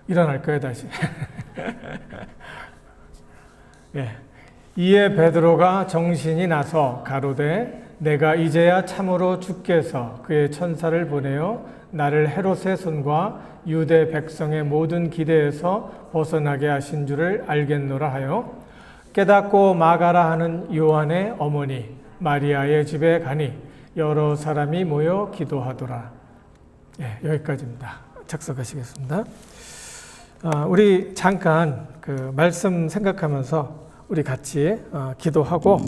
일어날 거예요, 다시. 예. 이에 베드로가 정신이 나서 가로되 내가 이제야 참으로 주께서 그의 천사를 보내어 나를 헤롯의 손과 유대 백성의 모든 기대에서 벗어나게 하신 줄을 알겠노라 하여 깨닫고 마가라 하는 요한의 어머니 마리아의 집에 가니 여러 사람이 모여 기도하더라. 예, 여기까지입니다. 착석하시겠습니다. 우리 잠깐 그 말씀 생각하면서 우리 같이 기도하고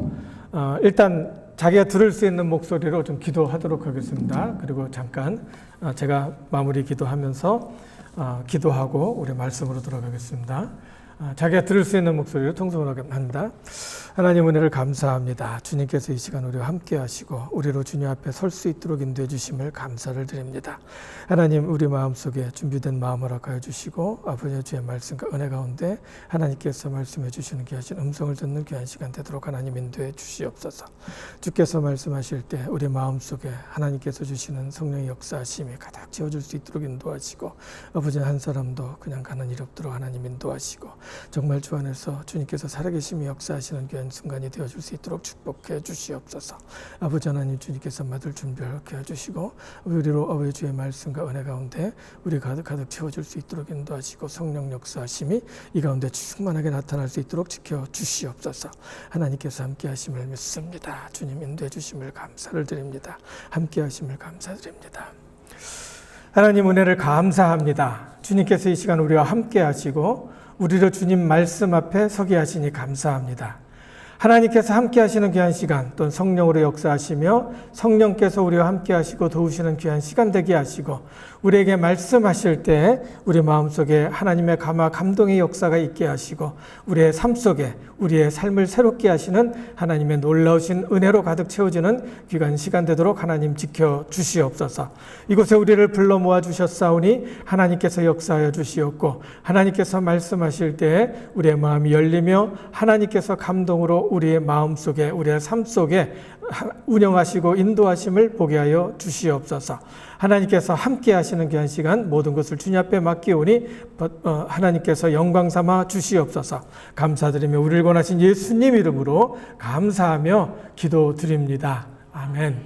일단 자기가 들을 수 있는 목소리로 좀 기도하도록 하겠습니다. 그리고 잠깐 제가 마무리 기도하면서 기도하고 우리 말씀으로 들어가겠습니다. 자기가 들을 수 있는 목소리로 통성으로 합니다. 하나님 은혜를 감사합니다. 주님께서 이 시간 우리와 함께 하시고 우리로 주님 앞에 설 수 있도록 인도해 주심을 감사를 드립니다. 하나님 우리 마음속에 준비된 마음을 허락하여 주시고 아버지 주의 말씀과 은혜 가운데 하나님께서 말씀해 주시는 귀하신 음성을 듣는 귀한 시간 되도록 하나님 인도해 주시옵소서. 주께서 말씀하실 때 우리 마음속에 하나님께서 주시는 성령의 역사하심이 가득 채워줄 수 있도록 인도하시고 아버지 한 사람도 그냥 가는 일 없도록 하나님 인도하시고 정말 주 안에서 주님께서 살아계심이 역사하시는 귀한 순간이 되어줄 수 있도록 축복해 주시옵소서. 아버지 하나님 주님께서 맡을 준비를 하게 해주시고 우리로 아버지 주의 말씀과 은혜 가운데 우리 가득 채워줄 수 있도록 인도하시고 성령 역사하심이 이 가운데 충만하게 나타날 수 있도록 지켜주시옵소서. 하나님께서 함께 하심을 믿습니다. 주님 인도해 주심을 감사를 드립니다. 함께 하심을 감사드립니다. 하나님 은혜를 감사합니다. 주님께서 이 시간 우리와 함께 하시고 우리를 주님 말씀 앞에 서게 하시니 감사합니다. 하나님께서 함께 하시는 귀한 시간 또는 성령으로 역사하시며 성령께서 우리와 함께 하시고 도우시는 귀한 시간 되게 하시고 우리에게 말씀하실 때 우리 마음속에 하나님의 감동의 역사가 있게 하시고 우리의 삶 속에 우리의 삶을 새롭게 하시는 하나님의 놀라우신 은혜로 가득 채워지는 귀한 시간 되도록 하나님 지켜주시옵소서. 이곳에 우리를 불러 모아주셨사오니 하나님께서 역사하여 주시옵고 하나님께서 말씀하실 때 우리의 마음이 열리며 하나님께서 감동으로 우리의 마음 속에 우리의 삶 속에 운영하시고 인도하심을 보게 하여 주시옵소서. 하나님께서 함께 하시는 귀한 시간 모든 것을 주님 앞에 맡기오니 하나님께서 영광 삼아 주시옵소서. 감사드리며 우리를 권하신 예수님 이름으로 감사하며 기도드립니다. 아멘.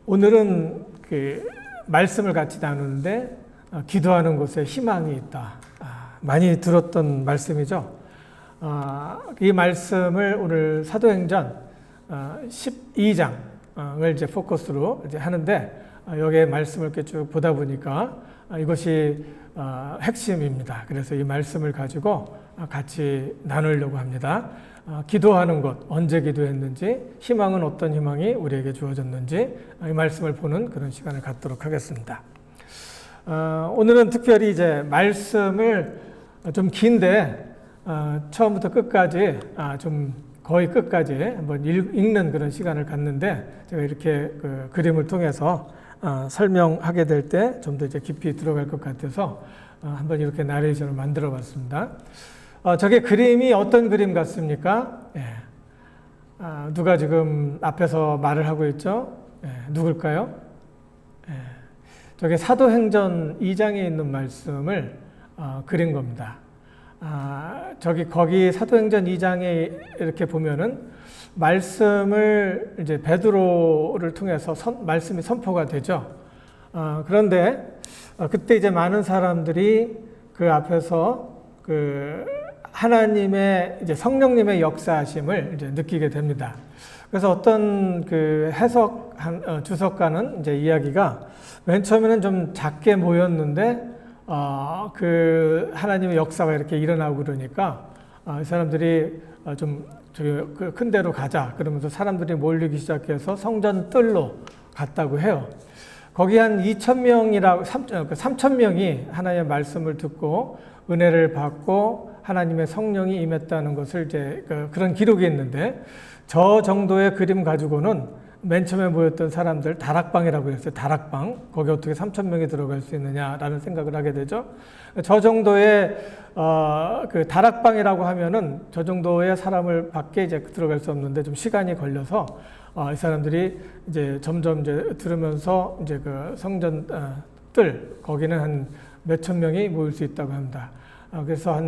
오늘은 그 말씀을 같이 나누는데 기도하는 곳에 희망이 있다. 많이 들었던 말씀이죠. 이 말씀을 오늘 사도행전 12장을 이제 포커스로 이제 하는데 여기에 말씀을 이렇게 쭉 보다 보니까 이것이 핵심입니다. 그래서 이 말씀을 가지고 같이 나누려고 합니다. 기도하는 것, 언제 기도했는지, 희망은 어떤 희망이 우리에게 주어졌는지 이 말씀을 보는 그런 시간을 갖도록 하겠습니다. 오늘은 특별히 이제 말씀을 좀 긴데 처음부터 끝까지 좀 거의 끝까지 한번 읽는 그런 시간을 갖는데 제가 이렇게 그 그림을 통해서 설명하게 될 때 좀 더 이제 깊이 들어갈 것 같아서 한번 이렇게 나레이션을 만들어 봤습니다. 저게 그림이 어떤 그림 같습니까? 예. 누가 지금 앞에서 말을 하고 있죠? 예. 누굴까요? 예. 저게 사도행전 2장에 있는 말씀을 그린 겁니다. 거기 사도행전 2장에 이렇게 보면은 말씀을 이제 베드로를 통해서 말씀이 선포가 되죠. 그런데 그때 이제 많은 사람들이 그 앞에서 그 하나님의 이제 성령님의 역사하심을 이제 느끼게 됩니다. 그래서 어떤 그 주석가는 이제 이야기가 맨 처음에는 좀 작게 모였는데 그 하나님의 역사가 이렇게 일어나고 그러니까 이 사람들이 좀 큰 데로 가자 그러면서 사람들이 몰리기 시작해서 성전 뜰로 갔다고 해요. 거기 한 2,000명이라고 3,000명이 하나님의 말씀을 듣고 은혜를 받고 하나님의 성령이 임했다는 것을 이제 그런 기록이 있는데 저 정도의 그림 가지고는 맨 처음에 모였던 사람들 다락방이라고 했어요. 다락방. 거기 어떻게 3,000명이 들어갈 수 있느냐라는 생각을 하게 되죠. 저 정도의 그 다락방이라고 하면은 저 정도의 사람을 밖에 이제 들어갈 수 없는데 좀 시간이 걸려서 이 사람들이 이제 점점 이제 들으면서 이제 그 성전 뜰, 거기는 한 몇천 명이 모일 수 있다고 합니다. 그래서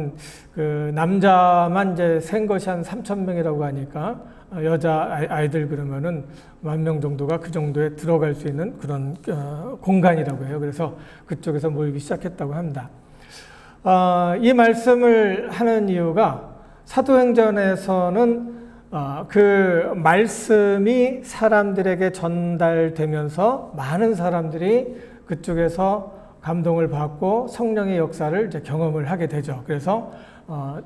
남자만 이제 센 것이 한 3천 명이라고 하니까 여자 아이들 그러면은 10,000명 정도가 그 정도에 들어갈 수 있는 그런 공간이라고 해요. 그래서 그쪽에서 모이기 시작했다고 합니다. 이 말씀을 하는 이유가 사도행전에서는 그 말씀이 사람들에게 전달되면서 많은 사람들이 그쪽에서 감동을 받고 성령의 역사를 이제 경험을 하게 되죠. 그래서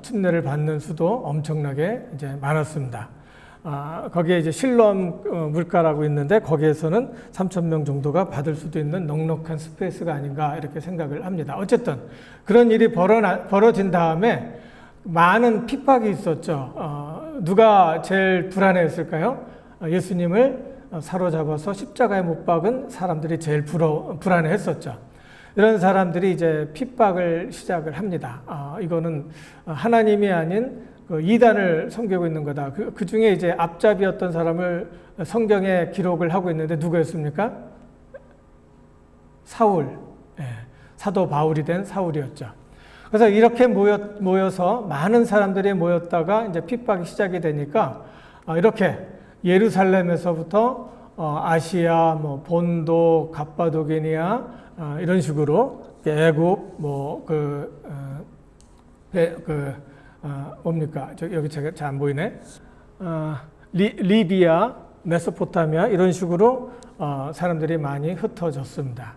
침례를 받는 수도 엄청나게 이제 많았습니다. 거기에 이제 실로암 물가라고 있는데 거기에서는 3,000명 정도가 받을 수도 있는 넉넉한 스페이스가 아닌가 이렇게 생각을 합니다. 어쨌든 그런 일이 벌어진 다음에 많은 핍박이 있었죠. 누가 제일 불안해했을까요? 예수님을 사로잡아서 십자가에 못 박은 사람들이 제일 불안해했었죠. 이런 사람들이 이제 핍박을 시작을 합니다. 이거는 하나님이 아닌 이단을 섬기고 있는 거다. 그 중에 이제 앞잡이였던 사람을 성경에 기록을 하고 있는데 누구였습니까? 사울. 사도 바울이 된 사울이었죠. 그래서 이렇게 모여서 많은 사람들이 모였다가 이제 핍박이 시작이 되니까 이렇게 예루살렘에서부터 아시아, 뭐 본도, 갑바도기니아 이런 식으로 애굽, 뭡니까? 여기 제가 잘 안 보이네. 리비아, 메소포타미아 이런 식으로 사람들이 많이 흩어졌습니다.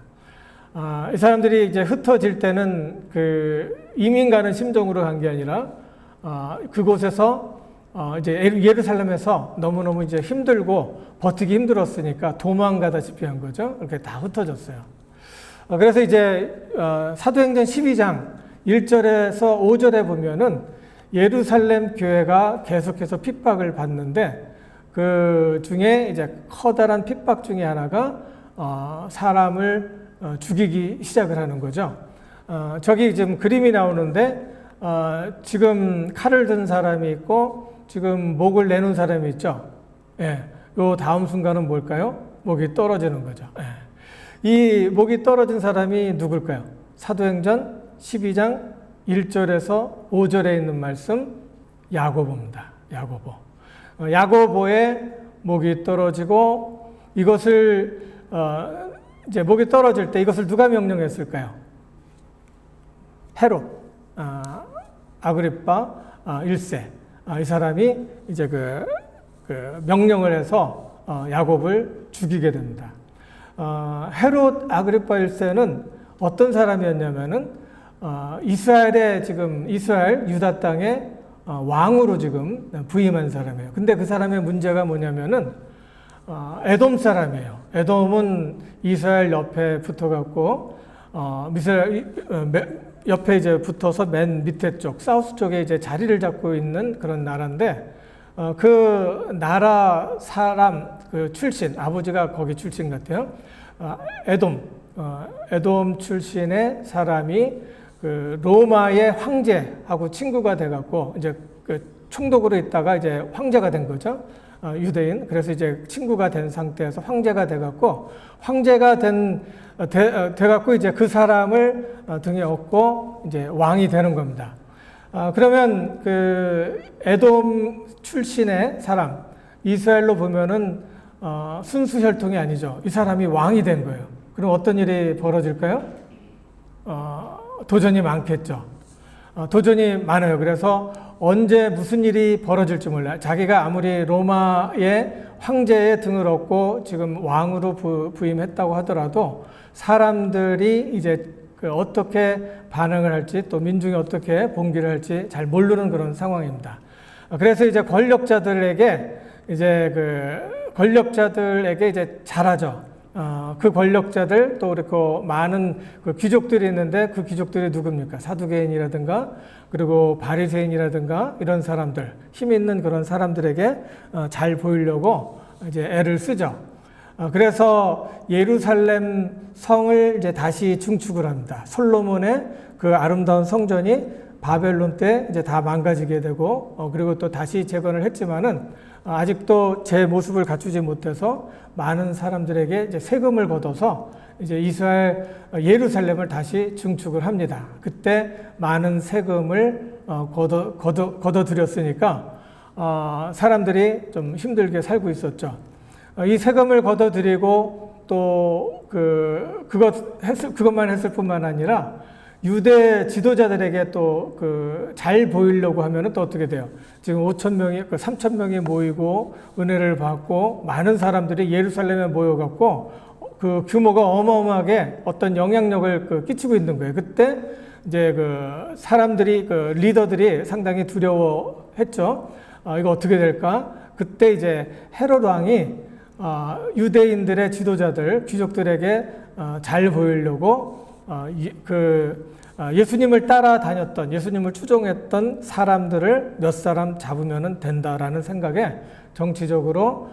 이 사람들이 이제 흩어질 때는 이민 가는 심정으로 간 게 아니라 그곳에서 이제 예루살렘에서 너무너무 이제 힘들고 버티기 힘들었으니까 도망가다시피 한 거죠. 이렇게 다 흩어졌어요. 그래서 이제 사도행전 12장 1절에서 5절에 보면은 예루살렘 교회가 계속해서 핍박을 받는데 그 중에 이제 커다란 핍박 중에 하나가 사람을 죽이기 시작을 하는 거죠. 저기 지금 그림이 나오는데 지금 칼을 든 사람이 있고 지금 목을 내놓은 사람이 있죠. 예, 요 다음 순간은 뭘까요? 목이 떨어지는 거죠. 예. 이 목이 떨어진 사람이 누굴까요? 사도행전 12장 1절에서 5절에 있는 말씀 야고보입니다. 야고보. 야고보의 목이 떨어지고 이것을 이제 목이 떨어질 때 이것을 누가 명령했을까요? 헤롯, 아그리파 1세. 이 사람이 이제 그 명령을 해서 야곱을 죽이게 됩니다. 헤롯 아그리파 1세는 어떤 사람이었냐면은 이스라엘 유다 땅에 왕으로 지금 부임한 사람이에요. 근데 그 사람의 문제가 뭐냐면은 에돔 사람이에요. 에돔은 이스라엘 옆에 붙어갖고 옆에 이제 붙어서 맨 밑에 쪽 사우스 쪽에 이제 자리를 잡고 있는 그런 나라인데 그 나라 사람 출신 아버지가 거기 출신 같아요. 에돔 출신의 사람이 로마의 황제하고 친구가 돼갖고 이제 총독으로 있다가 이제 황제가 된 거죠. 유대인. 그래서 이제 친구가 된 상태에서 황제가 돼갖고 황제가 돼갖고 이제 그 사람을 등에 업고 이제 왕이 되는 겁니다. 그러면 에돔 출신의 사람 이스라엘로 보면은 순수 혈통이 아니죠. 이 사람이 왕이 된 거예요. 그럼 어떤 일이 벌어질까요? 도전이 많겠죠. 도전이 많아요. 그래서 언제 무슨 일이 벌어질지 몰라요. 자기가 아무리 로마의 황제의 등을 얻고 지금 왕으로 부임했다고 하더라도 사람들이 이제 어떻게 반응을 할지 또 민중이 어떻게 봉기를 할지 잘 모르는 그런 상황입니다. 그래서 이제 권력자들에게 이제 잘하죠. 그 권력자들 또 그리고 많은 귀족들이 있는데 그 귀족들이 누굽니까? 사두개인이라든가 그리고 바리새인이라든가 이런 사람들, 힘 있는 그런 사람들에게 잘 보이려고 이제 애를 쓰죠. 그래서 예루살렘 성을 이제 다시 중축을 합니다. 솔로몬의 그 아름다운 성전이 바벨론 때 이제 다 망가지게 되고 그리고 또 다시 재건을 했지만은 아직도 제 모습을 갖추지 못해서 많은 사람들에게 이제 세금을 걷어서 이제 이스라엘 예루살렘을 다시 증축을 합니다. 그때 많은 세금을 걷어 들였으니까 사람들이 좀 힘들게 살고 있었죠. 이 세금을 걷어 들이고 또 그것만 했을 뿐만 아니라 유대 지도자들에게 또 잘 보이려고 하면은 또 어떻게 돼요? 지금 5,000명이, 3,000명이 모이고 은혜를 받고 많은 사람들이 예루살렘에 모여갖고 그 규모가 어마어마하게 어떤 영향력을 끼치고 있는 거예요. 그때 이제 사람들이, 리더들이 상당히 두려워했죠. 이거 어떻게 될까? 그때 이제 헤롯 왕이 유대인들의 지도자들, 귀족들에게 잘 보이려고 예수님을 따라다녔던, 예수님을 추종했던 사람들을 몇 사람 잡으면 된다라는 생각에 정치적으로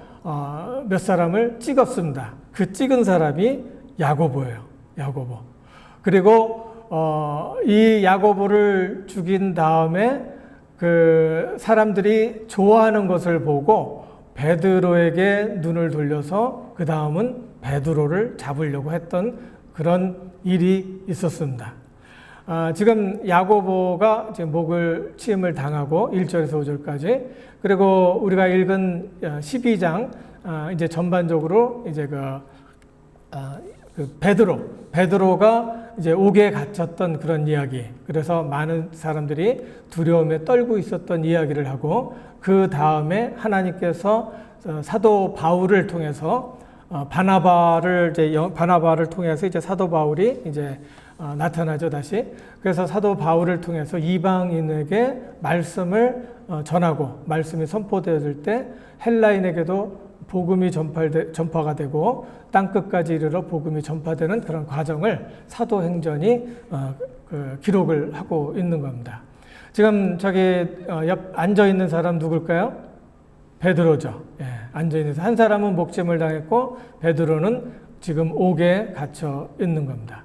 몇 사람을 찍었습니다. 그 찍은 사람이 야고보예요. 야고보. 그리고 이 야고보를 죽인 다음에 그 사람들이 좋아하는 것을 보고 베드로에게 눈을 돌려서 그 다음은 베드로를 잡으려고 했던 그런 일이 있었습니다. 지금 야고보가 지금 목을 치임을 당하고 1절에서 5절까지, 그리고 우리가 읽은 12장 이제 전반적으로 이제 베드로가 이제 옥에 갇혔던 그런 이야기, 그래서 많은 사람들이 두려움에 떨고 있었던 이야기를 하고, 그 다음에 하나님께서 사도 바울을 통해서 바나바를 통해서 이제 사도 바울이 이제 나타나죠, 다시. 그래서 사도 바울을 통해서 이방인에게 말씀을 전하고 말씀이 선포되어질 때 헬라인에게도 복음이 전파가 되고 땅끝까지 이르러 복음이 전파되는 그런 과정을 사도행전이 기록을 하고 있는 겁니다. 지금 저기 옆 앉아있는 사람 누굴까요? 베드로죠. 예, 앉아있는 한 사람은 목짐을 당했고 베드로는 지금 옥에 갇혀 있는 겁니다.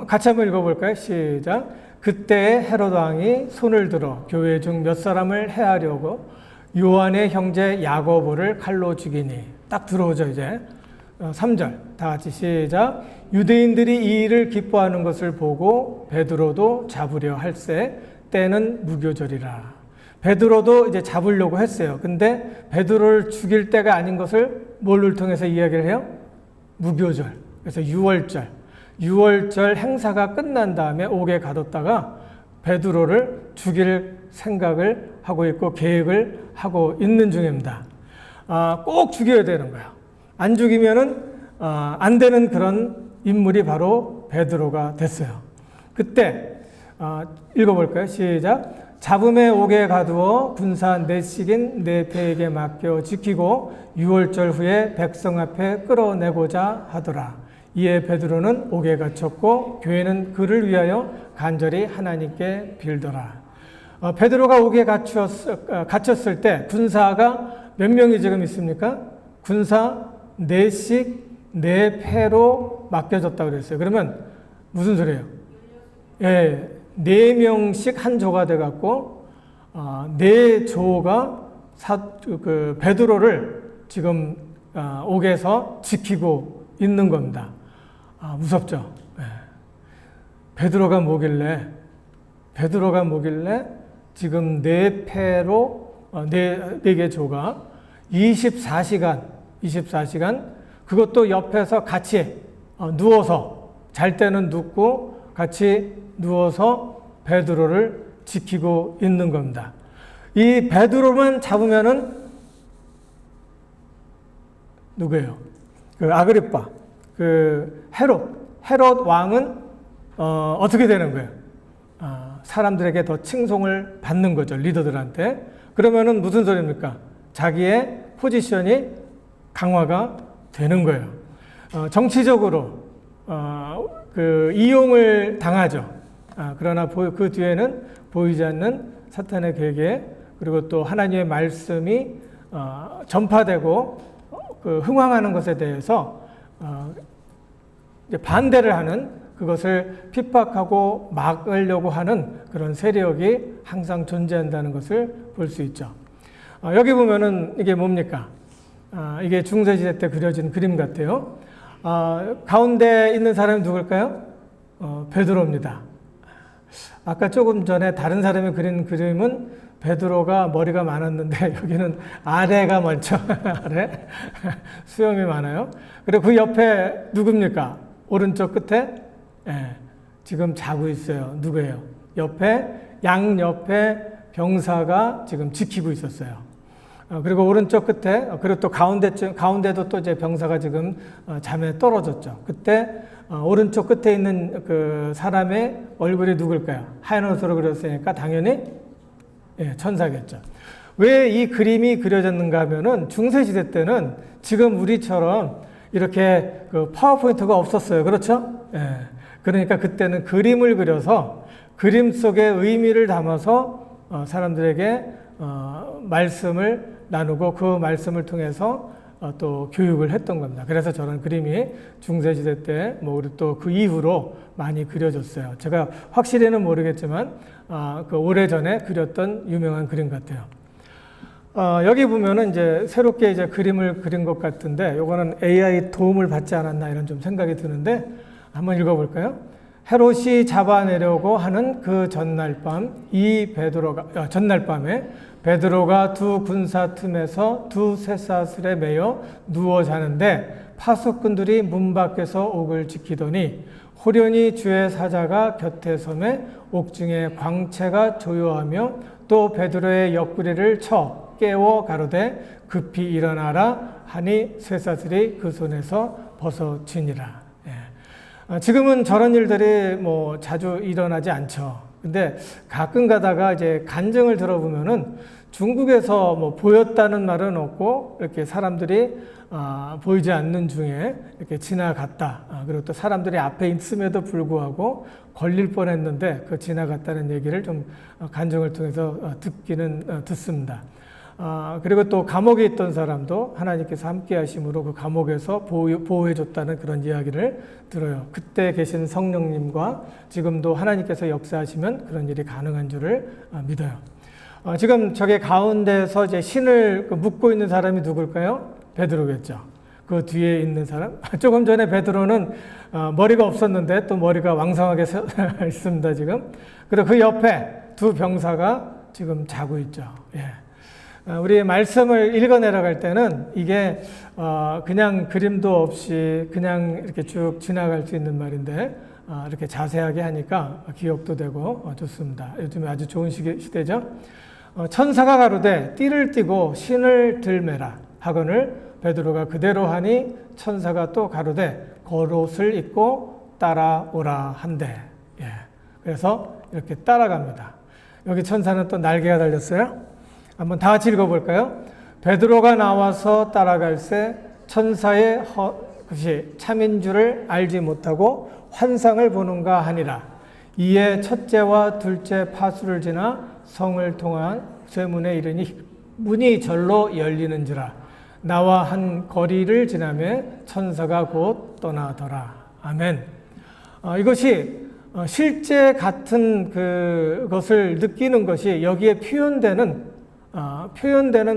같이 한번 읽어볼까요? 시작. 그때 헤롯 왕이 손을 들어 교회 중 몇 사람을 해하려고 요한의 형제 야고보를 칼로 죽이니. 딱 들어오죠, 이제. 3절. 다 같이 시작. 유대인들이 이 일을 기뻐하는 것을 보고 베드로도 잡으려 할세 때는 무교절이라. 베드로도 이제 잡으려고 했어요. 근데 베드로를 죽일 때가 아닌 것을 뭘로 통해서 이야기를 해요? 무교절. 그래서 6월절 행사가 끝난 다음에 옥에 가뒀다가 베드로를 죽일 생각을 하고 있고 계획을 하고 있는 중입니다. 꼭 죽여야 되는 거예요. 안 죽이면은 안 되는 그런 인물이 바로 베드로가 됐어요. 그때 읽어볼까요? 시작. 잡음에 옥에 가두어 군사 넷씩인 네 패에게 맡겨 지키고 6월절 후에 백성 앞에 끌어내고자 하더라. 이에 베드로는 옥에 갇혔고 교회는 그를 위하여 간절히 하나님께 빌더라. 베드로가 옥에 갇혔을 때 군사가 몇 명이 지금 있습니까? 군사 넷씩 네 패로 맡겨졌다고 그랬어요. 그러면 무슨 소리예요? 예, 4명씩 한 조가 돼갖고 4조가 베드로를 지금 옥에서 지키고 있는 겁니다. 무섭죠? 예. 베드로가 뭐길래 지금 4패로 4개 조가 24시간 그것도 옆에서 같이 누워서 잘 때는 눕고 같이 누워서 베드로를 지키고 있는 겁니다. 이 베드로만 잡으면은 누구예요? 아그리빠, 헤롯 왕은 어떻게 되는 거예요? 사람들에게 더 칭송을 받는 거죠, 리더들한테. 그러면은 무슨 소리입니까? 자기의 포지션이 강화가 되는 거예요. 정치적으로 이용을 당하죠. 그러나 그 뒤에는 보이지 않는 사탄의 계계, 그리고 또 하나님의 말씀이 전파되고 흥황하는 것에 대해서 이제 반대를 하는, 그것을 핍박하고 막으려고 하는 그런 세력이 항상 존재한다는 것을 볼 수 있죠. 여기 보면은 이게 뭡니까? 이게 중세시대 때 그려진 그림 같아요. 가운데 있는 사람이 누굴까요? 베드로입니다. 아까 조금 전에 다른 사람이 그린 그림은 베드로가 머리가 많았는데 여기는 아래가 많죠. 아래 수염이 많아요. 그리고 그 옆에 누굽니까? 오른쪽 끝에 지금 자고 있어요. 누구예요? 양옆에 병사가 지금 지키고 있었어요. 그리고 오른쪽 끝에, 그리고 또 가운데도 또 이제 병사가 지금 잠에 떨어졌죠. 그때 오른쪽 끝에 있는 그 사람의 얼굴이 누굴까요? 하얀 옷으로 그렸으니까 당연히 천사겠죠. 왜 이 그림이 그려졌는가 하면은 중세시대 때는 지금 우리처럼 이렇게 그 파워포인트가 없었어요. 그렇죠? 그러니까 그때는 그림을 그려서 그림 속의 의미를 담아서 사람들에게 말씀을 나누고 그 말씀을 통해서 또 교육을 했던 겁니다. 그래서 저런 그림이 중세시대 때 우리 또 그 이후로 많이 그려졌어요. 제가 확실히는 모르겠지만 그 오래전에 그렸던 유명한 그림 같아요. 여기 보면은 이제 새롭게 이제 그림을 그린 것 같은데 요거는 AI 도움을 받지 않았나 이런 좀 생각이 드는데 한번 읽어볼까요? 헤롯이 잡아내려고 하는 그 전날 밤에 베드로가 두 군사 틈에서 두 쇠사슬에 매여 누워 자는데 파수꾼들이 문 밖에서 옥을 지키더니 호련히 주의 사자가 곁에 섬에 옥중에 광채가 조요하며 또 베드로의 옆구리를 쳐 깨워 가로되 급히 일어나라 하니 쇠사슬이 그 손에서 벗어지니라. 지금은 저런 일들이 자주 일어나지 않죠. 근데 가끔 가다가 이제 간증을 들어보면은 중국에서 보였다는 말은 없고 이렇게 사람들이 보이지 않는 중에 이렇게 지나갔다. 그리고 또 사람들이 앞에 있음에도 불구하고 걸릴 뻔했는데 그 지나갔다는 얘기를 좀 간증을 통해서 듣습니다. 그리고 또 감옥에 있던 사람도 하나님께서 함께 하심으로 그 감옥에서 보호해 줬다는 그런 이야기를 들어요. 그때 계신 성령님과 지금도 하나님께서 역사하시면 그런 일이 가능한 줄을 믿어요. 지금 저게 가운데서 이제 신을 묶고 있는 사람이 누굴까요? 베드로겠죠. 그 뒤에 있는 사람. 조금 전에 베드로는 머리가 없었는데 또 머리가 왕성하게 있습니다, 지금. 그리고 그 옆에 두 병사가 지금 자고 있죠. 우리 말씀을 읽어 내려갈 때는 이게 그냥 그림도 없이 그냥 이렇게 쭉 지나갈 수 있는 말인데 이렇게 자세하게 하니까 기억도 되고 좋습니다. 요즘에 아주 좋은 시대죠. 천사가 가로되 띠를 띠고 신을 들매라 하거늘 베드로가 그대로 하니 천사가 또 가로되 겉옷을 입고 따라오라 한대. 그래서 이렇게 따라갑니다. 여기 천사는 또 날개가 달렸어요. 한번 다 같이 읽어볼까요? 베드로가 나와서 따라갈새 천사의 것이 참인 줄을 알지 못하고 환상을 보는가 하니라. 이에 첫째와 둘째 파수를 지나 성을 통한 쇠문에 이르니 문이 절로 열리는지라. 나와 한 거리를 지나며 천사가 곧 떠나더라. 아멘. 이것이 실제 같은 그것을 느끼는 것이 여기에 표현되는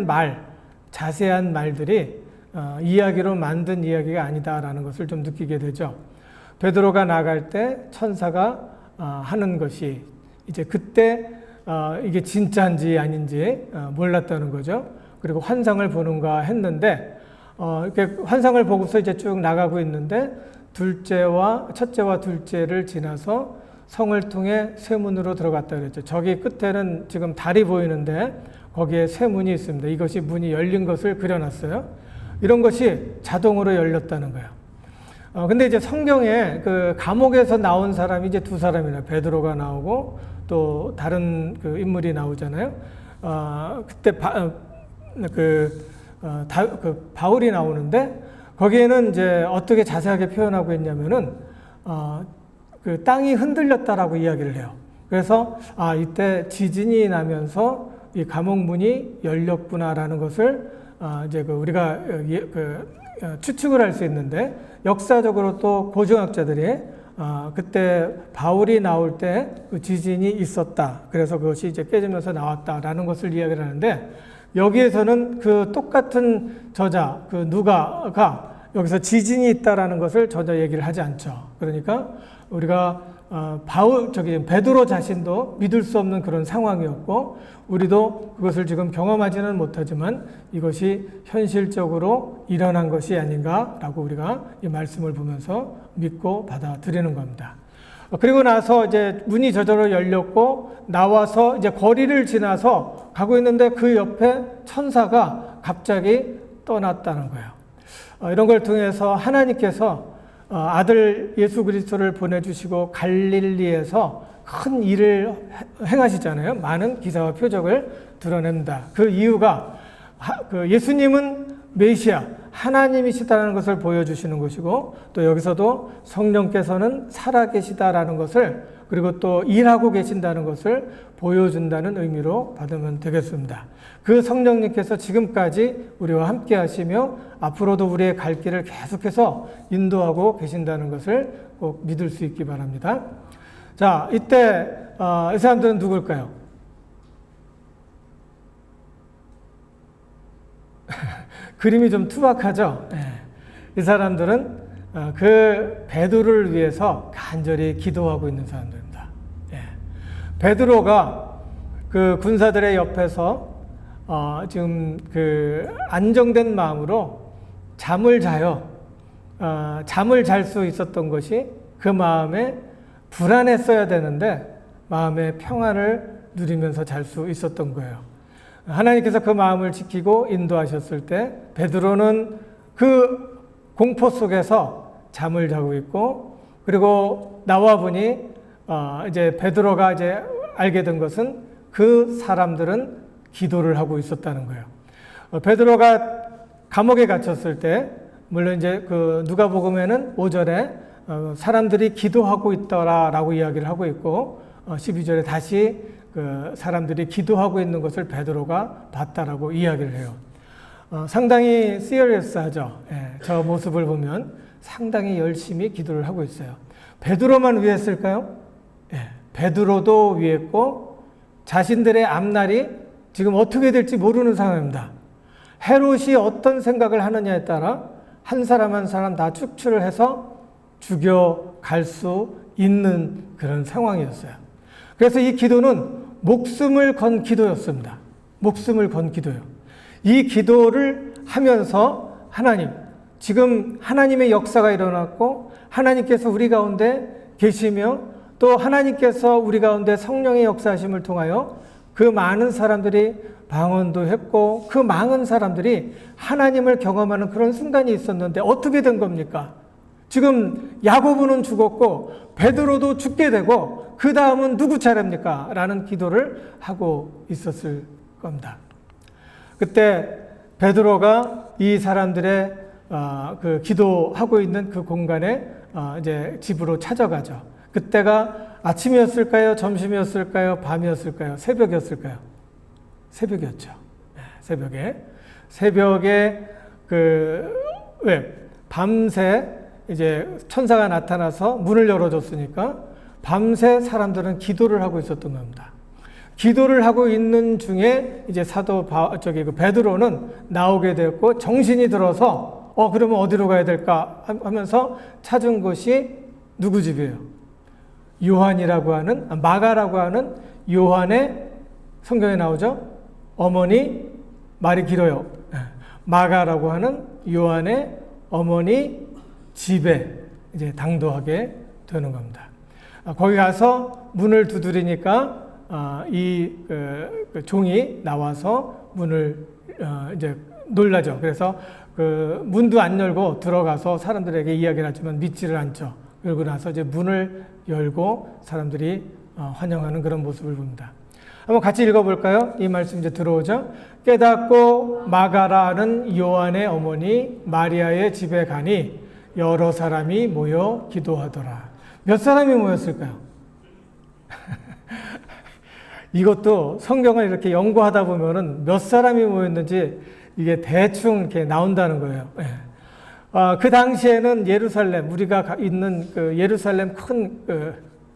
말, 자세한 말들이 이야기로 만든 이야기가 아니다라는 것을 좀 느끼게 되죠. 베드로가 나갈 때 천사가 하는 것이 이제 그때 이게 진짜인지 아닌지 몰랐다는 거죠. 그리고 환상을 보는가 했는데 이렇게 환상을 보고서 이제 쭉 나가고 있는데 첫째와 둘째를 지나서 성을 통해 쇠문으로 들어갔다 그랬죠. 저기 끝에는 지금 달이 보이는데 거기에 쇠문이 있습니다. 이것이 문이 열린 것을 그려놨어요. 이런 것이 자동으로 열렸다는 거예요. 근데 이제 성경에 그 감옥에서 나온 사람이 이제 두 사람이나 베드로가 나오고 또 다른 그 인물이 나오잖아요. 그때 바울이 나오는데 거기에는 이제 어떻게 자세하게 표현하고 있냐면은 그 땅이 흔들렸다라고 이야기를 해요. 그래서 이때 지진이 나면서 이 감옥 문이 열렸구나라는 것을 이제 우리가 추측을 할 수 있는데 역사적으로 또 고증학자들이 그때 바울이 나올 때 그 지진이 있었다. 그래서 그것이 이제 깨지면서 나왔다라는 것을 이야기를 하는데 여기에서는 그 똑같은 저자, 그 누가가 여기서 지진이 있다라는 것을 전혀 얘기를 하지 않죠. 그러니까 우리가 베드로 자신도 믿을 수 없는 그런 상황이었고, 우리도 그것을 지금 경험하지는 못하지만 이것이 현실적으로 일어난 것이 아닌가라고 우리가 이 말씀을 보면서 믿고 받아들이는 겁니다. 그리고 나서 이제 문이 저절로 열렸고 나와서 이제 거리를 지나서 가고 있는데 그 옆에 천사가 갑자기 떠났다는 거예요. 이런 걸 통해서 하나님께서 아들 예수 그리스도를 보내주시고 갈릴리에서 큰 일을 행하시잖아요. 많은 기사와 표적을 드러낸다. 그 이유가 예수님은 메시아, 하나님이시다라는 것을 보여주시는 것이고, 또 여기서도 성령께서는 살아계시다라는 것을, 그리고 또 일하고 계신다는 것을 보여준다는 의미로 받으면 되겠습니다. 그 성령님께서 지금까지 우리와 함께 하시며 앞으로도 우리의 갈 길을 계속해서 인도하고 계신다는 것을 꼭 믿을 수 있기 바랍니다. 자, 이때 이 사람들은 누굴까요? 그림이 좀 투박하죠? 이 사람들은 그 베드로를 위해서 간절히 기도하고 있는 사람들입니다. 베드로가 그 군사들의 옆에서 지금 그 안정된 마음으로 잠을 자요. 잠을 잘 수 있었던 것이 그 마음에 불안했어야 되는데 마음의 평안을 누리면서 잘 수 있었던 거예요. 하나님께서 그 마음을 지키고 인도하셨을 때 베드로는 그 공포 속에서 잠을 자고 있고, 그리고 나와 보니 이제 베드로가 이제 알게 된 것은 그 사람들은 기도를 하고 있었다는 거예요. 베드로가 감옥에 갇혔을 때, 물론 이제 그 누가복음에는 5절에 사람들이 기도하고 있더라라고 이야기를 하고 있고, 12절에 다시 그 사람들이 기도하고 있는 것을 베드로가 봤다라고 이야기를 해요. 상당히 시리어스하죠. 저 모습을 보면 상당히 열심히 기도를 하고 있어요. 베드로만 위했을까요? 베드로도 위했고 자신들의 앞날이 지금 어떻게 될지 모르는 상황입니다. 헤롯이 어떤 생각을 하느냐에 따라 한 사람 한 사람 다 축출을 해서 죽여갈 수 있는 그런 상황이었어요. 그래서 이 기도는 목숨을 건 기도였습니다. 목숨을 건 기도요. 이 기도를 하면서 하나님, 지금 하나님의 역사가 일어났고 하나님께서 우리 가운데 계시며 또 하나님께서 우리 가운데 성령의 역사하심을 통하여 그 많은 사람들이 방언도 했고 그 많은 사람들이 하나님을 경험하는 그런 순간이 있었는데 어떻게 된 겁니까? 지금 야고보는 죽었고 베드로도 죽게 되고 그 다음은 누구 차례입니까? 라는 기도를 하고 있었을 겁니다. 그때 베드로가 이 사람들의 그 기도하고 있는 그 공간에 이제 집으로 찾아가죠. 그때가 아침이었을까요? 점심이었을까요? 밤이었을까요? 새벽이었을까요? 새벽이었죠. 새벽에 밤새 이제 천사가 나타나서 문을 열어줬으니까 밤새 사람들은 기도를 하고 있었던 겁니다. 기도를 하고 있는 중에 이제 그 베드로는 나오게 되었고 정신이 들어서 그러면 어디로 가야 될까 하면서 찾은 곳이 누구 집이에요? 마가라고 하는 요한의, 성경에 나오죠? 어머니, 말이 길어요. 마가라고 하는 요한의 어머니 집에 이제 당도하게 되는 겁니다. 거기 가서 문을 두드리니까 그 종이 나와서 문을 이제 놀라죠. 그래서 그 문도 안 열고 들어가서 사람들에게 이야기를 하지만 믿지를 않죠. 그러고 나서 이제 문을 열고 사람들이 환영하는 그런 모습을 봅니다. 한번 같이 읽어볼까요? 이 말씀 이제 들어오죠. 깨닫고 마가라는 요한의 어머니 마리아의 집에 가니 여러 사람이 모여 기도하더라. 몇 사람이 모였을까요? 이것도 성경을 이렇게 연구하다 보면은 몇 사람이 모였는지 이게 대충 이렇게 나온다는 거예요. 그 당시에는 예루살렘, 우리가 있는 그 예루살렘 큰 그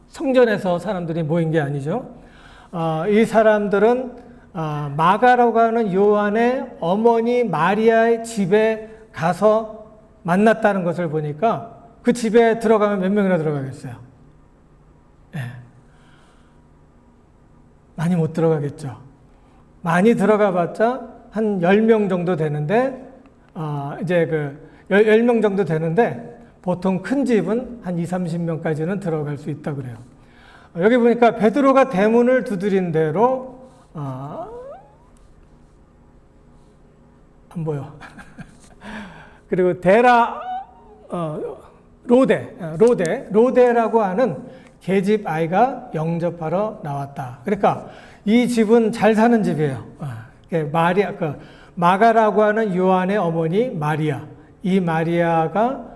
성전에서 사람들이 모인 게 아니죠. 이 사람들은 마가라고 하는 요한의 어머니 마리아의 집에 가서 만났다는 것을 보니까 그 집에 들어가면 몇 명이나 들어가겠어요? 예. 많이 못 들어가겠죠. 많이 들어가 봤자 한 10명 정도 되는데, 이제 10명 정도 되는데, 보통 큰 집은 한 20, 30명까지는 들어갈 수 있다고 그래요. 여기 보니까 베드로가 대문을 두드린 대로, 안 보여. 그리고 로데라고 하는 계집 아이가 영접하러 나왔다. 그러니까 이 집은 잘 사는 집이에요. 마가라고 하는 요한의 어머니 마리아. 이 마리아가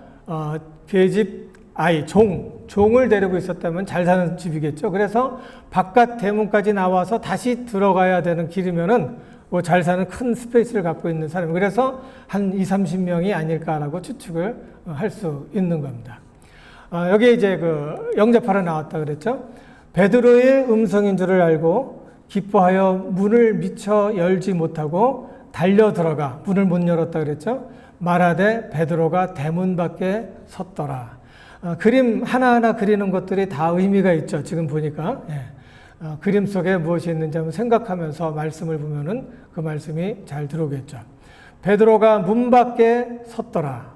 계집 아이, 종을 데리고 있었다면 잘 사는 집이겠죠. 그래서 바깥 대문까지 나와서 다시 들어가야 되는 길이면은 뭐 잘 사는 큰 스페이스를 갖고 있는 사람. 그래서 한 20, 30명이 아닐까라고 추측을 할 수 있는 겁니다. 여기 이제 영접하러 나왔다 그랬죠. 베드로의 음성인 줄을 알고 기뻐하여 문을 미처 열지 못하고 달려 들어가 문을 못 열었다 그랬죠. 말하되 베드로가 대문 밖에 섰더라. 그림 하나하나 그리는 것들이 다 의미가 있죠. 지금 보니까. 그림 속에 무엇이 있는지 한번 생각하면서 말씀을 보면은 그 말씀이 잘 들어오겠죠. 베드로가 문 밖에 섰더라.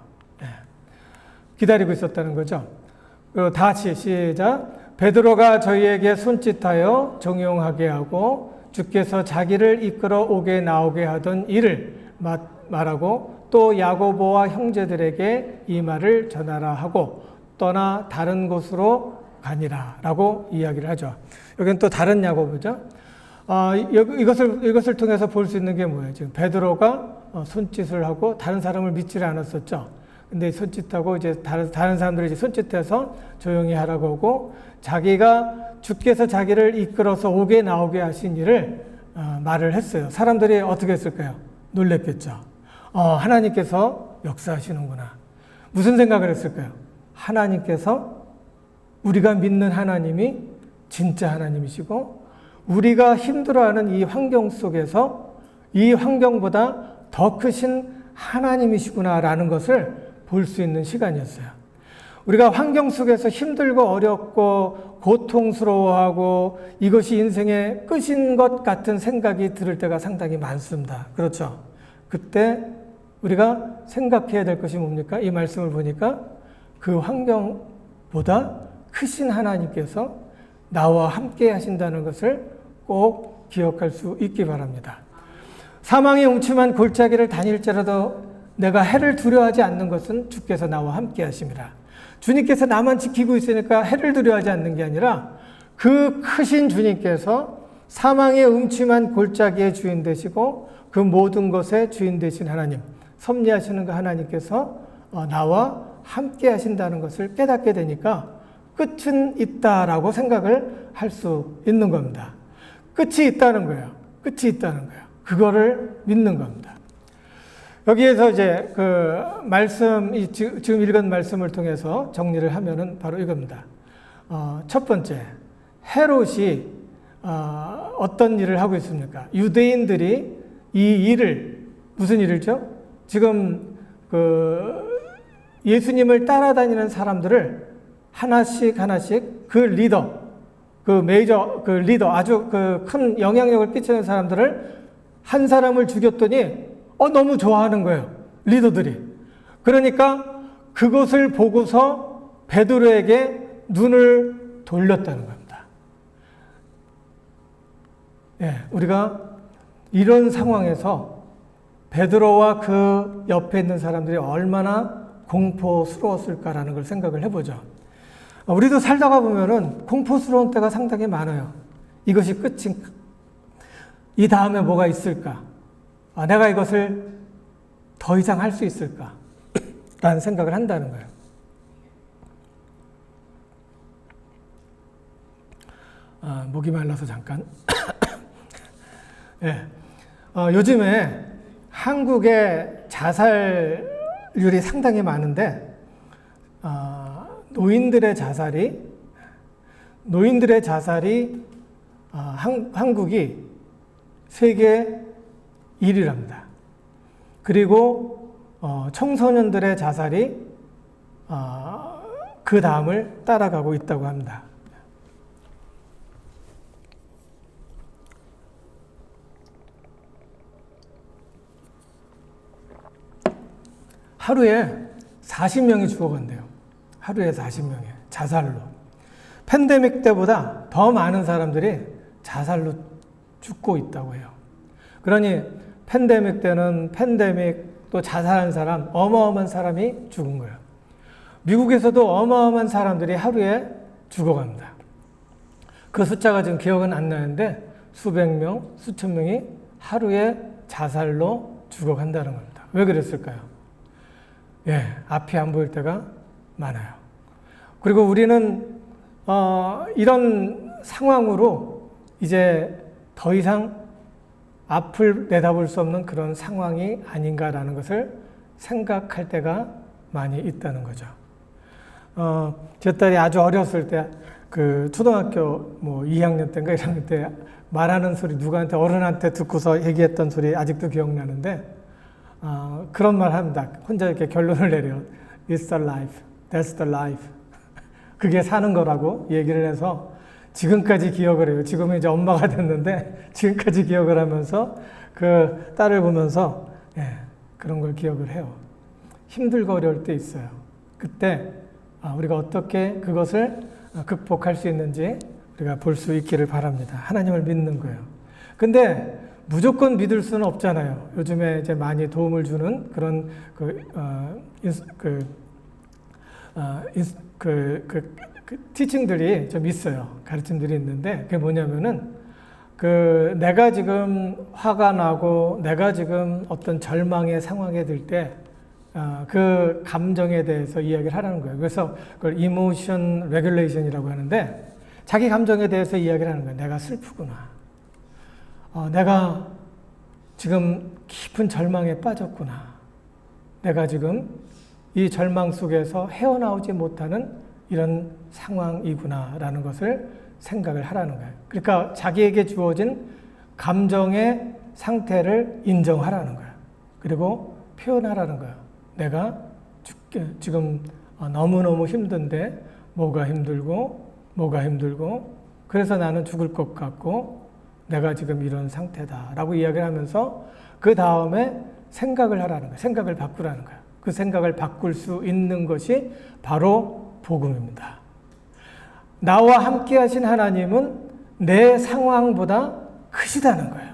기다리고 있었다는 거죠. 그리고 다 같이 시작. 베드로가 저희에게 손짓하여 정용하게 하고 주께서 자기를 이끌어 오게 나오게 하던 일을 말하고 또 야고보와 형제들에게 이 말을 전하라 하고 떠나 다른 곳으로 가니라 라고 이야기를 하죠. 여기는 또 다른 야고보죠. 이것을 통해서 볼 수 있는 게 뭐예요? 지금 베드로가 손짓을 하고 다른 사람을 믿지를 않았었죠. 근데 손짓하고 이제 다른 사람들이 이제 손짓해서 조용히 하라고 하고 자기가 주께서 자기를 이끌어서 오게 나오게 하신 일을 말을 했어요. 사람들이 어떻게 했을까요? 놀랬겠죠. 하나님께서 역사하시는구나. 무슨 생각을 했을까요? 하나님께서 우리가 믿는 하나님이 진짜 하나님이시고 우리가 힘들어하는 이 환경 속에서 이 환경보다 더 크신 하나님이시구나라는 것을 볼 수 있는 시간이었어요. 우리가 환경 속에서 힘들고 어렵고 고통스러워하고 이것이 인생의 끝인 것 같은 생각이 들을 때가 상당히 많습니다. 그렇죠? 그때 우리가 생각해야 될 것이 뭡니까? 이 말씀을 보니까 그 환경보다 크신 하나님께서 나와 함께 하신다는 것을 꼭 기억할 수 있기 바랍니다. 사망의 음침한 골짜기를 다닐지라도 내가 해를 두려워하지 않는 것은 주께서 나와 함께 하심이라. 주님께서 나만 지키고 있으니까 해를 두려워하지 않는 게 아니라 그 크신 주님께서 사망의 음침한 골짜기의 주인 되시고 그 모든 것의 주인 되신 하나님, 섭리하시는 그 하나님께서 나와 함께 하신다는 것을 깨닫게 되니까 끝은 있다라고 생각을 할 수 있는 겁니다. 끝이 있다는 거예요. 끝이 있다는 거예요. 그거를 믿는 겁니다. 여기에서 이제 그 말씀, 지금 읽은 말씀을 통해서 정리를 하면은 바로 이겁니다. 첫 번째, 헤롯이 어떤 일을 하고 있습니까? 유대인들이 이 일을, 무슨 일이죠? 지금 예수님을 따라다니는 사람들을 하나씩 그 리더, 아주 큰 영향력을 끼치는 사람들을 한 사람을 죽였더니 너무 좋아하는 거예요. 리더들이. 그러니까 그것을 보고서 베드로에게 눈을 돌렸다는 겁니다. 우리가 이런 상황에서 베드로와 그 옆에 있는 사람들이 얼마나 공포스러웠을까라는 걸 생각을 해보죠. 우리도 살다가 보면은 공포스러운 때가 상당히 많아요. 이것이 끝인가? 이 다음에 뭐가 있을까? 내가 이것을 더 이상 할 수 있을까? 라는 생각을 한다는 거예요. 목이 말라서 잠깐. 요즘에 한국의 자살률이 상당히 많은데, 노인들의 자살이 한국이 세계 1위랍니다. 그리고 청소년들의 자살이 그 다음을 따라가고 있다고 합니다. 하루에 40명이 죽어간대요. 하루에 40명이 자살로. 팬데믹 때보다 더 많은 사람들이 자살로 죽고 있다고 해요. 그러니 팬데믹 때는 팬데믹 또 자살한 사람, 어마어마한 사람이 죽은 거예요. 미국에서도 어마어마한 사람들이 하루에 죽어갑니다. 그 숫자가 지금 기억은 안 나는데 수백 명, 수천 명이 하루에 자살로 죽어간다는 겁니다. 왜 그랬을까요? 앞이 안 보일 때가 많아요. 그리고 우리는 이런 상황으로 이제 더 이상 앞을 내다볼 수 없는 그런 상황이 아닌가라는 것을 생각할 때가 많이 있다는 거죠. 제 딸이 아주 어렸을 때 그 초등학교 2학년 때인가 1학년 때 말하는 소리 누구한테 어른한테 듣고서 얘기했던 소리 아직도 기억나는데 그런 말 합니다. 혼자 이렇게 결론을 내려. It's the life. That's the life. 그게 사는 거라고 얘기를 해서 지금까지 기억을 해요. 지금은 이제 엄마가 됐는데 지금까지 기억을 하면서 그 딸을 보면서 그런 걸 기억을 해요. 힘들고 어려울 때 있어요. 그때 우리가 어떻게 그것을 극복할 수 있는지 우리가 볼 수 있기를 바랍니다. 하나님을 믿는 거예요. 근데 무조건 믿을 수는 없잖아요. 요즘에 이제 많이 도움을 주는 그런 티칭들이 좀 있어요. 가르침들이 있는데 그게 뭐냐면은 내가 지금 화가 나고 내가 지금 어떤 절망의 상황에 들 때 그 감정에 대해서 이야기를 하라는 거예요. 그래서 그걸 이모션 레귤레이션이라고 하는데 자기 감정에 대해서 이야기를 하는 거예요. 내가 슬프구나. 내가 지금 깊은 절망에 빠졌구나. 내가 지금 이 절망 속에서 헤어나오지 못하는 이런 상황이구나라는 것을 생각을 하라는 거예요. 그러니까 자기에게 주어진 감정의 상태를 인정하라는 거예요. 그리고 표현하라는 거예요. 내가 지금 너무너무 힘든데 뭐가 힘들고 그래서 나는 죽을 것 같고 내가 지금 이런 상태다라고 이야기를 하면서 그 다음에 생각을 하라는 거예요. 생각을 바꾸라는 거예요. 그 생각을 바꿀 수 있는 것이 바로 복음입니다. 나와 함께 하신 하나님은 내 상황보다 크시다는 거예요.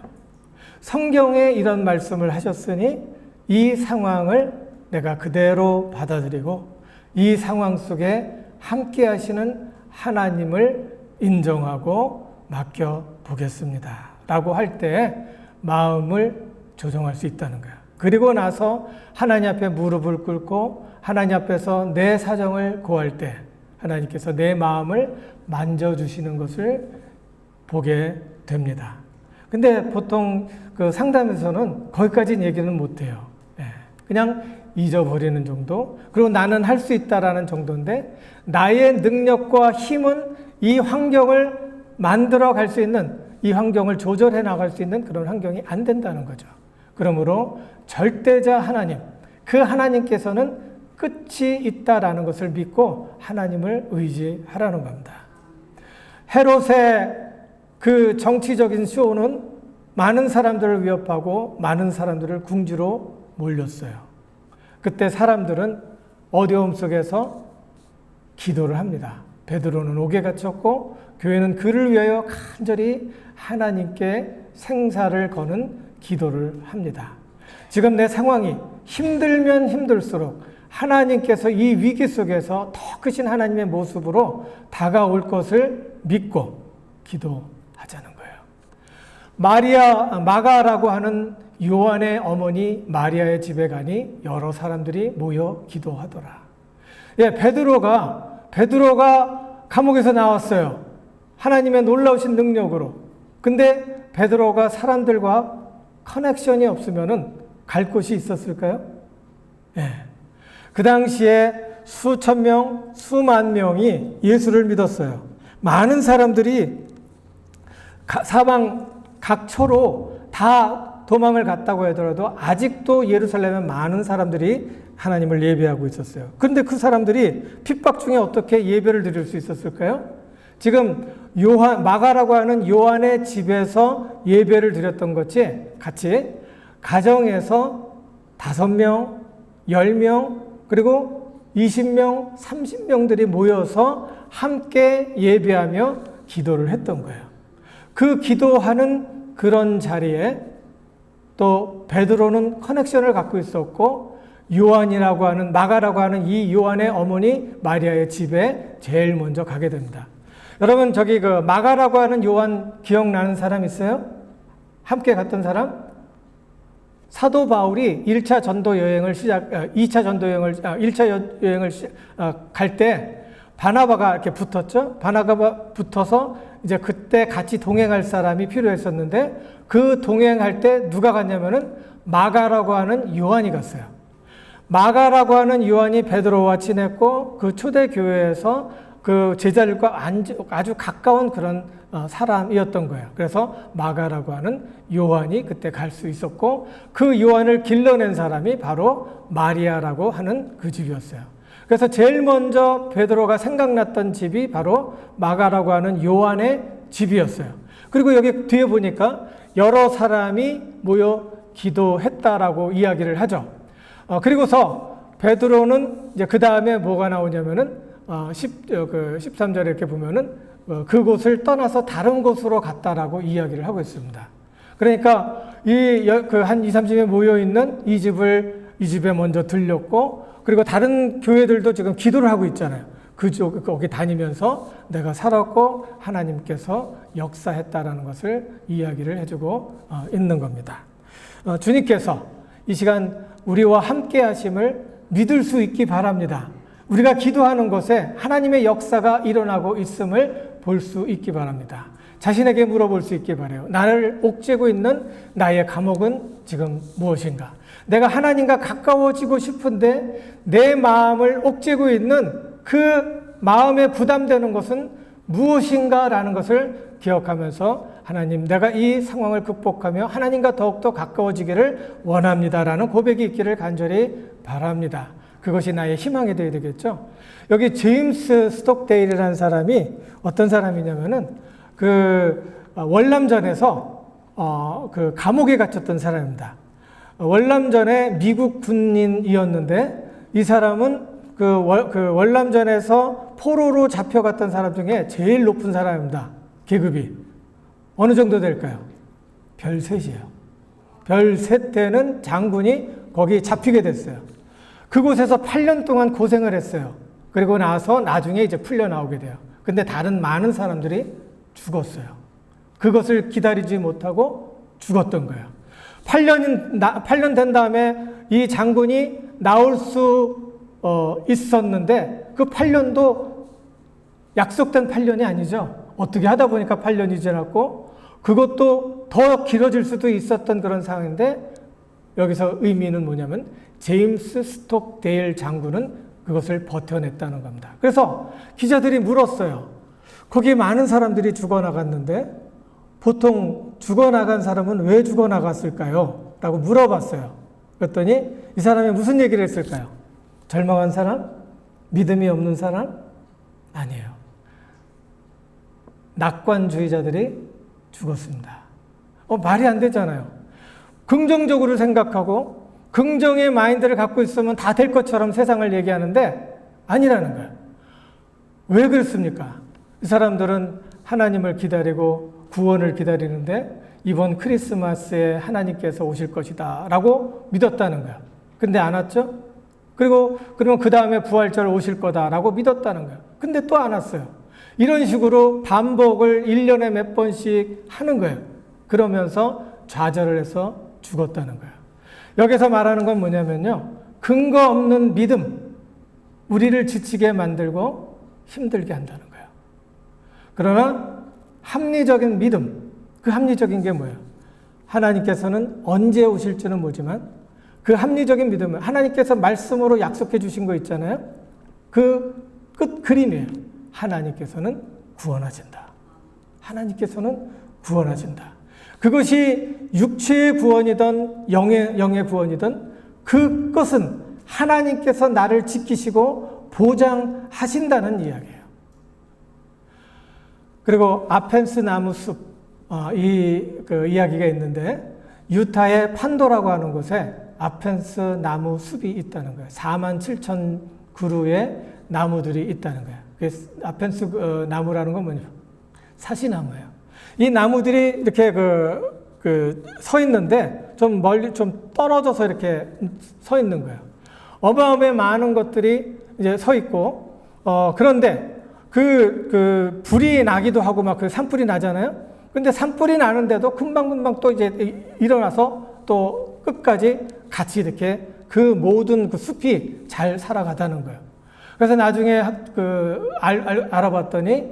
성경에 이런 말씀을 하셨으니 이 상황을 내가 그대로 받아들이고 이 상황 속에 함께 하시는 하나님을 인정하고 맡겨보겠습니다. 라고 할 때 마음을 조정할 수 있다는 거예요. 그리고 나서 하나님 앞에 무릎을 꿇고 하나님 앞에서 내 사정을 고할 때 하나님께서 내 마음을 만져주시는 것을 보게 됩니다. 근데 보통 그 상담에서는 거기까지는 얘기는 못해요. 그냥 잊어버리는 정도. 그리고 나는 할 수 있다라는 정도인데 나의 능력과 힘은 이 환경을 만들어 갈 수 있는, 이 환경을 조절해 나갈 수 있는 그런 환경이 안 된다는 거죠. 그러므로 절대자 하나님, 그 하나님께서는 끝이 있다라는 것을 믿고 하나님을 의지하라는 겁니다. 헤롯의 그 정치적인 쇼는 많은 사람들을 위협하고 많은 사람들을 궁지로 몰렸어요. 그때 사람들은 어려움 속에서 기도를 합니다. 베드로는 옥에 갇혔고 교회는 그를 위하여 간절히 하나님께 생사를 거는 기도를 합니다. 지금 내 상황이 힘들면 힘들수록 하나님께서 이 위기 속에서 더 크신 하나님의 모습으로 다가올 것을 믿고 기도하자는 거예요. 마가라고 하는 요한의 어머니 마리아의 집에 가니 여러 사람들이 모여 기도하더라. 베드로가 감옥에서 나왔어요. 하나님의 놀라우신 능력으로. 근데 베드로가 사람들과 커넥션이 없으면은 갈 곳이 있었을까요? 그 당시에 수천 명, 수만 명이 예수를 믿었어요. 많은 사람들이 사방 각처로 다 다 도망을 갔다고 하더라도 아직도 예루살렘에 많은 사람들이 하나님을 예배하고 있었어요. 그런데 그 사람들이 핍박 중에 어떻게 예배를 드릴 수 있었을까요? 지금 마가라고 하는 요한의 집에서 예배를 드렸던 것이 같이 가정에서 5명, 10명, 그리고 20명, 30명들이 모여서 함께 예배하며 기도를 했던 거예요. 그 기도하는 그런 자리에 또 베드로는 커넥션을 갖고 있었고 요한이라고 하는 마가라고 하는 이 요한의 어머니 마리아의 집에 제일 먼저 가게 됩니다. 여러분 저기 그 마가라고 하는 요한 기억나는 사람 있어요? 함께 갔던 사람? 사도 바울이 1차 전도 여행을 1차 여행을 갈 때 바나바가 이렇게 붙었죠? 바나바가 붙어서 이제 그때 같이 동행할 사람이 필요했었는데 그 동행할 때 누가 갔냐면은 마가라고 하는 요한이 갔어요. 마가라고 하는 요한이 베드로와 친했고 그 초대 교회에서 그 제자들과 아주 가까운 그런 사람이었던 거예요. 그래서 마가라고 하는 요한이 그때 갈 수 있었고 그 요한을 길러낸 사람이 바로 마리아라고 하는 그 집이었어요. 그래서 제일 먼저 베드로가 생각났던 집이 바로 마가라고 하는 요한의 집이었어요. 그리고 여기 뒤에 보니까 여러 사람이 모여 기도했다라고 이야기를 하죠. 그리고서 베드로는 이제 그 다음에 뭐가 나오냐면은 13절에 이렇게 보면은 그곳을 떠나서 다른 곳으로 갔다라고 이야기를 하고 있습니다. 그러니까 한 2, 30명 모여 있는 이 집에 먼저 들렸고 그리고 다른 교회들도 지금 기도를 하고 있잖아요. 거기 다니면서 내가 살았고 하나님께서 역사했다라는 것을 이야기를 해주고 있는 겁니다. 주님께서 이 시간 우리와 함께 하심을 믿을 수 있기 바랍니다. 우리가 기도하는 곳에 하나님의 역사가 일어나고 있음을 볼 수 있기 바랍니다. 자신에게 물어볼 수 있기 바라요. 나를 옥죄고 있는 나의 감옥은 지금 무엇인가? 내가 하나님과 가까워지고 싶은데 내 마음을 옥죄고 있는 그 마음에 부담되는 것은 무엇인가? 라는 것을 기억하면서 하나님, 내가 이 상황을 극복하며 하나님과 더욱더 가까워지기를 원합니다. 라는 고백이 있기를 간절히 바랍니다. 그것이 나의 희망이 되어야 되겠죠. 여기 제임스 스톡데일이라는 사람이 어떤 사람이냐면은 월남전에서 그 감옥에 갇혔던 사람입니다. 월남전에 미국 군인이었는데 이 사람은 그 월남전에서 포로로 잡혀갔던 사람 중에 제일 높은 사람입니다. 계급이. 어느 정도 될까요? 별셋이에요. 별셋 되는 장군이 거기 잡히게 됐어요. 그곳에서 8년 동안 고생을 했어요. 그리고 나서 나중에 이제 풀려 나오게 돼요. 근데 다른 많은 사람들이 죽었어요. 그것을 기다리지 못하고 죽었던 거예요. 8년 된 다음에 이 장군이 나올 수 있었는데 그 8년도 약속된 8년이 아니죠. 어떻게 하다 보니까 8년이 지났고 그것도 더 길어질 수도 있었던 그런 상황인데 여기서 의미는 뭐냐면 제임스 스톡데일 장군은 그것을 버텨냈다는 겁니다. 그래서 기자들이 물었어요. 거기에 많은 사람들이 죽어나갔는데 보통 죽어나간 사람은 왜 죽어나갔을까요? 라고 물어봤어요. 그랬더니 이 사람이 무슨 얘기를 했을까요? 절망한 사람? 믿음이 없는 사람? 아니에요. 낙관주의자들이 죽었습니다. 말이 안 되잖아요. 긍정적으로 생각하고 긍정의 마인드를 갖고 있으면 다 될 것처럼 세상을 얘기하는데 아니라는 거예요. 왜 그렇습니까? 이 사람들은 하나님을 기다리고 구원을 기다리는데 이번 크리스마스에 하나님께서 오실 것이다 라고 믿었다는 거예요. 근데 안 왔죠? 그러면 그 다음에 부활절 오실 거다라고 믿었다는 거예요. 근데 또 안 왔어요. 이런 식으로 반복을 1년에 몇 번씩 하는 거예요. 그러면서 좌절을 해서 죽었다는 거예요. 여기서 말하는 건 뭐냐면요. 근거 없는 믿음, 우리를 지치게 만들고 힘들게 한다는 거예요. 그러나 합리적인 믿음, 그 합리적인 게 뭐예요? 하나님께서는 언제 오실지는 모르지만 그 합리적인 믿음은 하나님께서 말씀으로 약속해 주신 거 있잖아요. 그 끝 그림이에요. 하나님께서는 구원하신다. 하나님께서는 구원하신다. 그것이 육체의 구원이든 영의 구원이든 그것은 하나님께서 나를 지키시고 보장하신다는 이야기예요. 그리고 아펜스 나무 숲, 그 이야기가 있는데 유타의 판도라고 하는 곳에 아펜스 나무 숲이 있다는 거예요. 47,000 그루의 나무들이 있다는 거예요. 아펜스 나무라는 건 뭐냐? 사시나무예요. 이 나무들이 이렇게 서 있는데 좀 멀리 좀 떨어져서 이렇게 서 있는 거예요. 어마어마하게 많은 것들이 이제 서 있고, 그런데 불이 나기도 하고 막 그 산불이 나잖아요. 근데 산불이 나는데도 금방금방 또 이제 일어나서 또 끝까지 같이 이렇게 그 모든 그 숲이 잘 살아가다는 거예요. 그래서 나중에 알아봤더니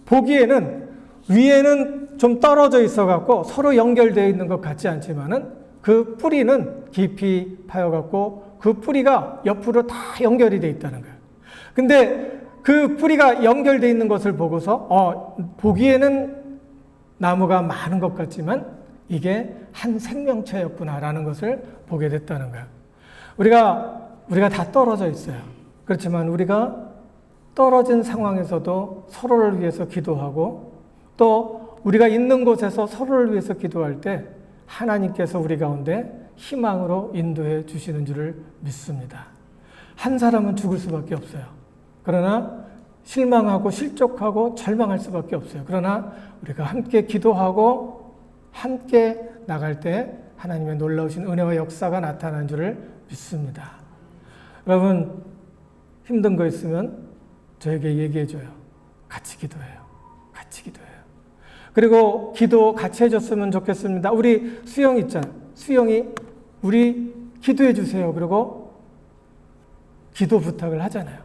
보기에는 위에는 좀 떨어져 있어갖고 서로 연결되어 있는 것 같지 않지만은 그 뿌리는 깊이 파여갖고 그 뿌리가 옆으로 다 연결이 되어 있다는 거예요. 근데 그 뿌리가 연결되어 있는 것을 보고서 보기에는 나무가 많은 것 같지만 이게 한 생명체였구나라는 것을 보게 됐다는 거예요. 우리가 다 떨어져 있어요. 그렇지만 우리가 떨어진 상황에서도 서로를 위해서 기도하고 또 우리가 있는 곳에서 서로를 위해서 기도할 때 하나님께서 우리 가운데 희망으로 인도해 주시는 줄을 믿습니다. 한 사람은 죽을 수밖에 없어요. 그러나 실망하고 실족하고 절망할 수밖에 없어요. 그러나 우리가 함께 기도하고 함께 나갈 때 하나님의 놀라우신 은혜와 역사가 나타나는 줄을 믿습니다. 여러분 힘든 거 있으면 저에게 얘기해줘요. 같이 기도해요. 같이 기도해요. 그리고 기도 같이 해줬으면 좋겠습니다. 우리 수영 있잖아요. 수영이 우리 기도해 주세요. 그리고 기도 부탁을 하잖아요.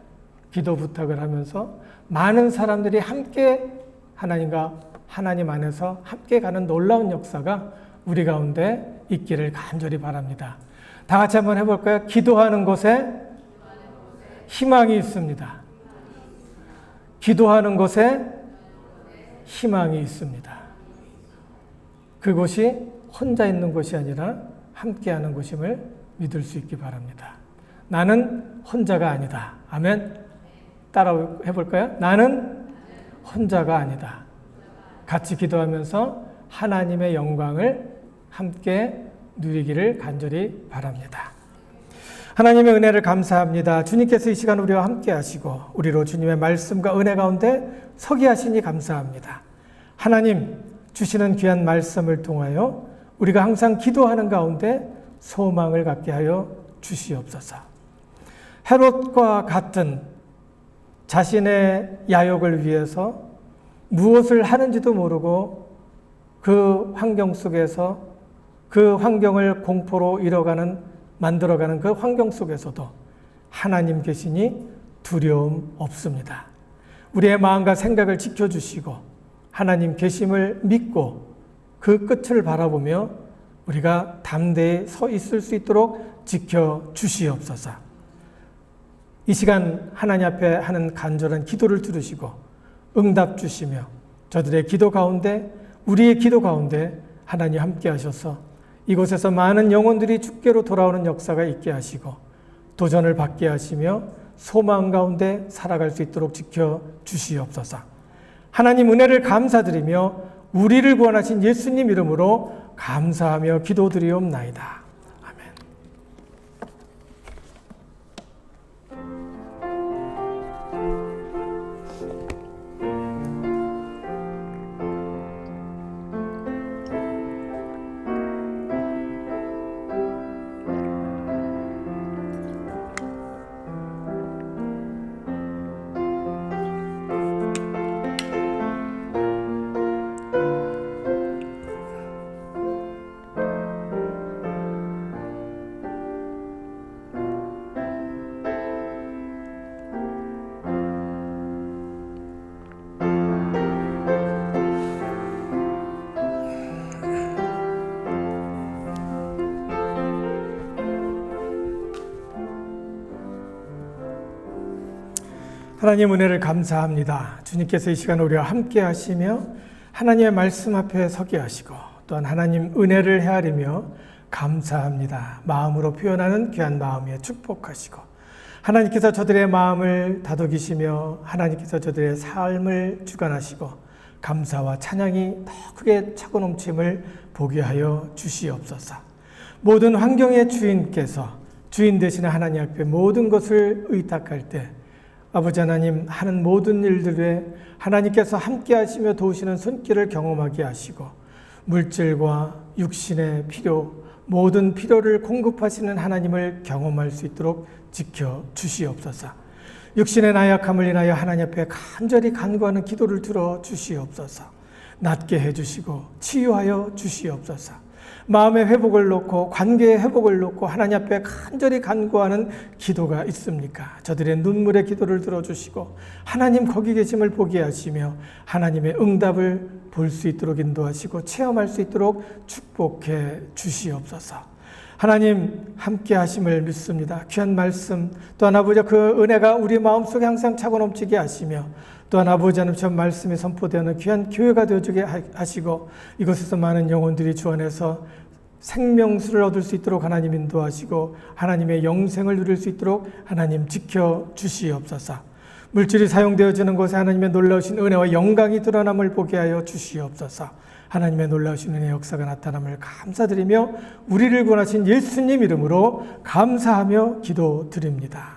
기도 부탁을 하면서 많은 사람들이 함께 하나님 안에서 함께 가는 놀라운 역사가 우리 가운데 있기를 간절히 바랍니다. 다 같이 한번 해볼까요? 기도하는 곳에 희망이 있습니다. 기도하는 곳에 희망이 있습니다. 그곳이 혼자 있는 곳이 아니라 함께하는 곳임을 믿을 수 있기 바랍니다. 나는 혼자가 아니다. 아멘. 따라 해볼까요? 나는 혼자가 아니다. 같이 기도하면서 하나님의 영광을 함께 누리기를 간절히 바랍니다. 하나님의 은혜를 감사합니다. 주님께서 이 시간 우리와 함께 하시고 우리로 주님의 말씀과 은혜 가운데 서게 하시니 감사합니다. 하나님 주시는 귀한 말씀을 통하여 우리가 항상 기도하는 가운데 소망을 갖게 하여 주시옵소서. 헤롯과 같은 자신의 야욕을 위해서 무엇을 하는지도 모르고 그 환경 속에서 그 환경을 공포로 만들어가는 그 환경 속에서도 하나님 계시니 두려움 없습니다. 우리의 마음과 생각을 지켜주시고 하나님 계심을 믿고 그 끝을 바라보며 우리가 담대히 서 있을 수 있도록 지켜주시옵소서. 이 시간 하나님 앞에 하는 간절한 기도를 들으시고 응답 주시며 저들의 기도 가운데 우리의 기도 가운데 하나님 함께 하셔서 이곳에서 많은 영혼들이 주께로 돌아오는 역사가 있게 하시고 도전을 받게 하시며 소망 가운데 살아갈 수 있도록 지켜주시옵소서. 하나님 은혜를 감사드리며 우리를 구원하신 예수님 이름으로 감사하며 기도드리옵나이다. 아멘. 하나님 은혜를 감사합니다. 주님께서 이 시간 우리와 함께 하시며 하나님의 말씀 앞에 서게 하시고 또한 하나님 은혜를 헤아리며 감사합니다. 마음으로 표현하는 귀한 마음에 축복하시고 하나님께서 저들의 마음을 다독이시며 하나님께서 저들의 삶을 주관하시고 감사와 찬양이 더 크게 차고 넘침을 보게 하여 주시옵소서. 모든 환경의 주인께서 주인 되시는 하나님 앞에 모든 것을 의탁할 때 아버지 하나님 하는 모든 일들에 하나님께서 함께 하시며 도우시는 손길을 경험하게 하시고 물질과 육신의 필요, 모든 필요를 공급하시는 하나님을 경험할 수 있도록 지켜 주시옵소서. 육신의 나약함을 인하여 하나님 앞에 간절히 간구하는 기도를 들어 주시옵소서. 낫게 해주시고 치유하여 주시옵소서. 마음의 회복을 놓고 관계의 회복을 놓고 하나님 앞에 간절히 간구하는 기도가 있습니까? 저들의 눈물의 기도를 들어주시고 하나님 거기 계심을 보게 하시며 하나님의 응답을 볼 수 있도록 인도하시고 체험할 수 있도록 축복해 주시옵소서. 하나님 함께 하심을 믿습니다. 귀한 말씀 또한 아버지 그 은혜가 우리 마음속에 항상 차고 넘치게 하시며 또한 아버지 하나님 전 말씀이 선포되는 귀한 교회가 되어주게 하시고 이곳에서 많은 영혼들이 주 안에서 생명수를 얻을 수 있도록 하나님 인도하시고 하나님의 영생을 누릴 수 있도록 하나님 지켜 주시옵소서. 물질이 사용되어지는 곳에 하나님의 놀라우신 은혜와 영광이 드러남을 보게 하여 주시옵소서. 하나님의 놀라우신 은혜의 역사가 나타남을 감사드리며 우리를 구원하신 예수님 이름으로 감사하며 기도드립니다.